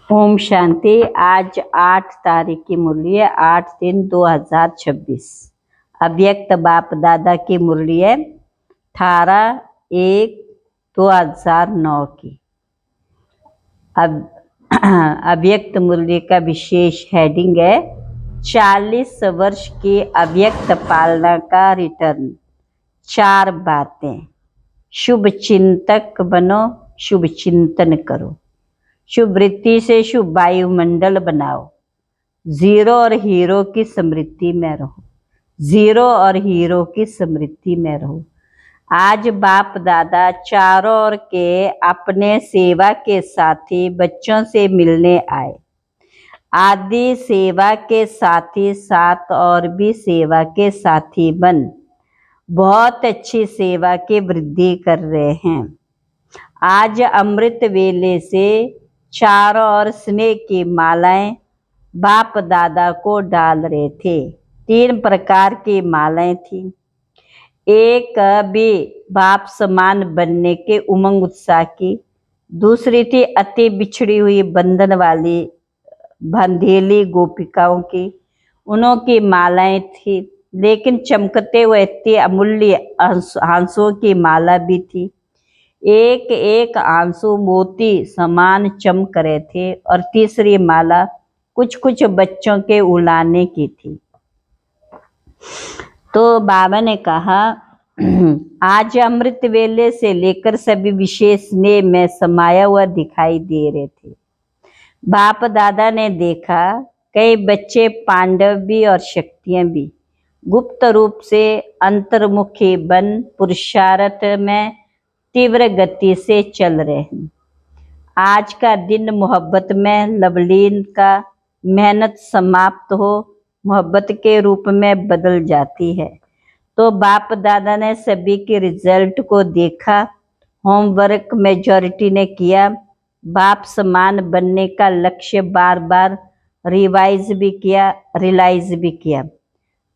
ओम शांति। आज 8 तारीख की मुरली है, 8/3/2026। अव्यक्त बाप दादा की मुरली है 18/1/2009 की। अब अव्यक्त मुरली का विशेष हेडिंग है 40 वर्ष की अव्यक्त पालना का रिटर्न। 4 बातें। शुभ चिंतक बनो, शुभ चिंतन करो, शुभ वृत्ति से शुभ वायुमंडल बनाओ, जीरो और हीरो की समृद्धि में रहो, जीरो और हीरो की समृद्धि में रहो। आज बाप दादा चारों ओर के अपने सेवा के साथी बच्चों से मिलने आए। आदि सेवा के साथी साथ और भी सेवा के साथी बन बहुत अच्छी सेवा की वृद्धि कर रहे हैं। आज अमृत वेले से चारों ओर स्नेह की मालाएं बाप दादा को डाल रहे थे। 3 प्रकार की मालाएं थी। एक भी बाप समान बनने के उमंग उत्साह की, दूसरी थी अति बिछड़ी हुई बंधन वाली बंधेली गोपिकाओं की, उनकी मालाएं थी। लेकिन चमकते हुए अति अमूल्य आंसुओं की माला भी थी। एक एक आंसू मोती समान चमक रहे थे। और तीसरी माला कुछ कुछ बच्चों के उलाने की थी। तो बाबा ने कहा आज अमृत वेले से लेकर सभी विशेष स्नेह में समाया हुआ दिखाई दे रहे थे। बाप दादा ने देखा कई बच्चे पांडव भी और शक्तियां भी गुप्त रूप से अंतर्मुखी बन पुरुषार्थ में तीव्र गति से चल रहे हैं। आज का दिन मोहब्बत में लवलीन का मेहनत समाप्त हो मोहब्बत के रूप में बदल जाती है। तो बाप दादा ने सभी के रिजल्ट को देखा। होमवर्क मेजॉरिटी ने किया। बाप समान बनने का लक्ष्य बार बार रिवाइज भी किया, रियलाइज भी किया।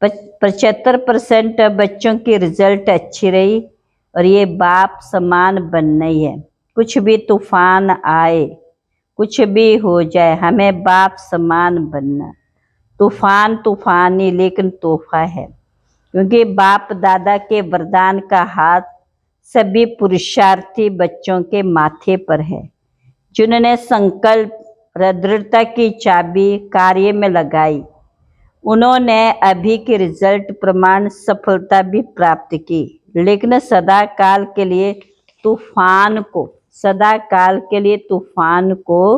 75% बच्चों की रिजल्ट अच्छी रही। और ये बाप समान बनना ही है। कुछ भी तूफान आए, कुछ भी हो जाए, हमें बाप समान बनना। तूफान तूफानी लेकिन तोहफा है, क्योंकि बाप दादा के वरदान का हाथ सभी पुरुषार्थी बच्चों के माथे पर है, जिन्होंने संकल्प दृढ़ता की चाबी कार्य में लगाई। उन्होंने अभी के रिजल्ट प्रमाण सफलता भी प्राप्त की। लेकिन सदा काल के लिए तूफान को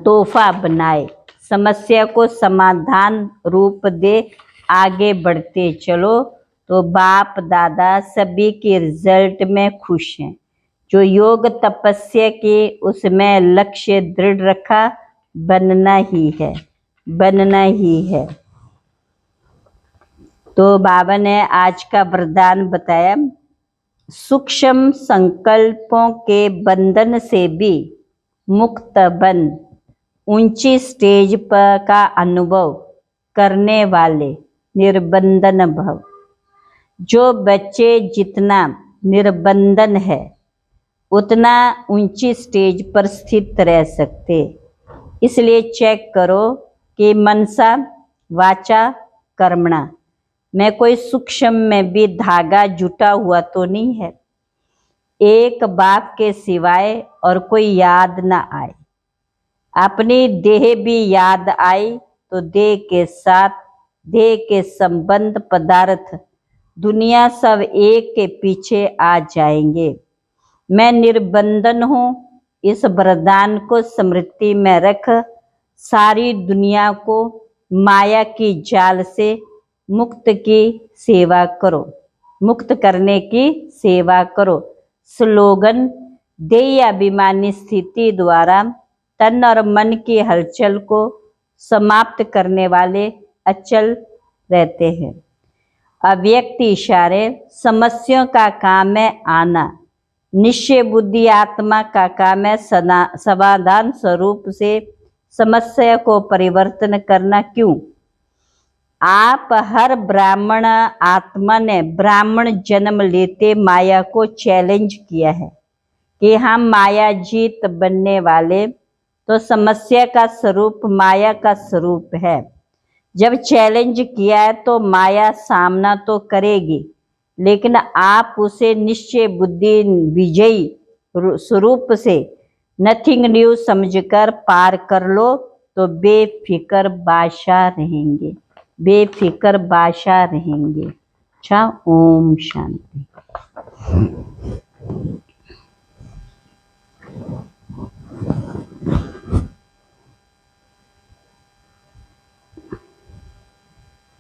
तोहफा बनाए, समस्या को समाधान रूप दे आगे बढ़ते चलो। तो बाप दादा सभी के रिजल्ट में खुश हैं। जो योग तपस्या की उसमें लक्ष्य दृढ़ रखा, बनना ही है, बनना ही है। तो बाबा ने आज का वरदान बताया, सूक्ष्म संकल्पों के बंधन से भी मुक्त बन ऊंची स्टेज पर का अनुभव करने वाले निर्बंधन भव। जो बच्चे जितना निर्बंधन है उतना ऊंची स्टेज पर स्थित रह सकते। इसलिए चेक करो कि मनसा वाचा कर्मणा में कोई सूक्ष्म में भी धागा जुटा हुआ तो नहीं है। एक बाप के सिवाय और कोई याद ना आए। अपनी देह भी याद आई तो देह के साथ देह के संबंध पदार्थ दुनिया सब एक के पीछे आ जाएंगे। मैं निर्बंधन हूँ। इस वरदान को स्मृति में रख सारी दुनिया को माया की जाल से मुक्त की सेवा करो, मुक्त करने की सेवा करो। स्लोगन देह अभिमानी स्थिति द्वारा तन और मन की हलचल को समाप्त करने वाले अचल रहते हैं। अव्यक्त इशारे समस्याओं का काम है आना। निश्चय बुद्धि आत्मा का काम है समाधान स्वरूप से समस्या को परिवर्तन करना। क्यों? आप हर ब्राह्मण आत्मा ने ब्राह्मण जन्म लेते माया को चैलेंज किया है कि हम माया जीत बनने वाले तो समस्या का स्वरूप माया का स्वरूप है। जब चैलेंज किया है तो माया सामना तो करेगी, लेकिन आप उसे निश्चय बुद्धि विजयी स्वरूप से नथिंग न्यू समझकर पार कर लो तो बेफिक्र बादशाह रहेंगे, बेफिक्र बादशाह रहेंगे। अच्छा, ओम शांति।